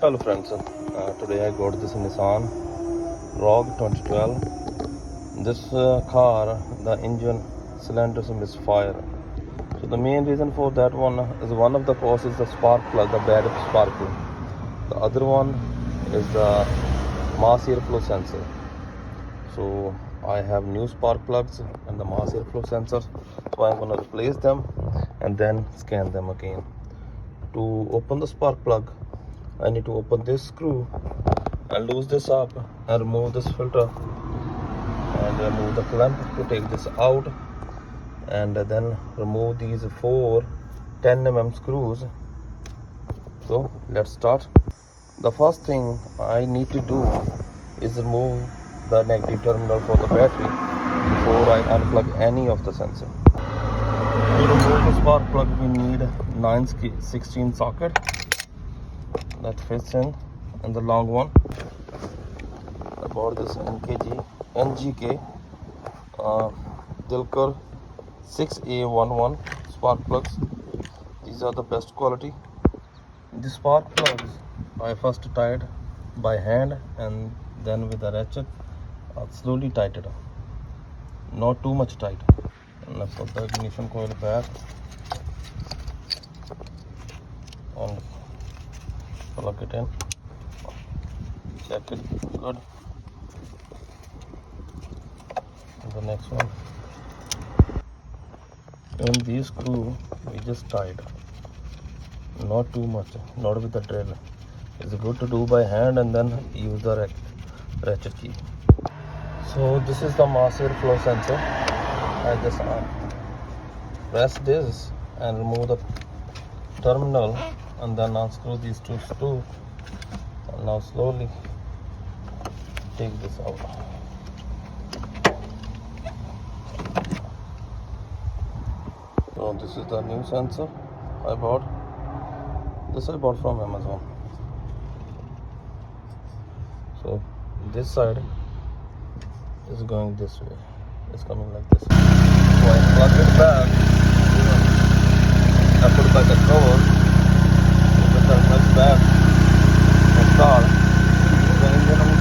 Hello friends, today I got this Nissan Rogue 2012. This car, the engine cylinders misfire. So the main reason for that one is one of the causes the spark plug, the bad spark plug. The other one is the mass airflow sensor. So I have new spark plugs and the mass airflow sensors. So I'm gonna replace them and then scan them again. To open the spark plug, I need to open this screw and loose this up and remove this filter and remove the clamp to take this out, and then remove these 4 10mm screws. So let's start. The first thing I need to do is remove the negative terminal for the battery before I unplug any of the sensor. To remove the spark plug, we need 9/16 socket that fits in, and the long one. I bought this NGK Dilker 6A11 spark plugs. These are the best quality. The spark plugs I first tied by hand and then with a ratchet. I'll slowly tighten it up, not too much tight. And I put the ignition coil back and plug it in. Check it good. And the next one, in this screw we just tied, not too much, not with the drill. It's good to do by hand and then use the ratchet key. So this is the mass airflow sensor. I just press this and remove the terminal and then unscrew these 2 screws, and now slowly take this out. So this is the new sensor I bought. This I bought from Amazon. So this side is going this way. It's coming like this. So I plug it back. I put back a cover. Put the back and start. The engine will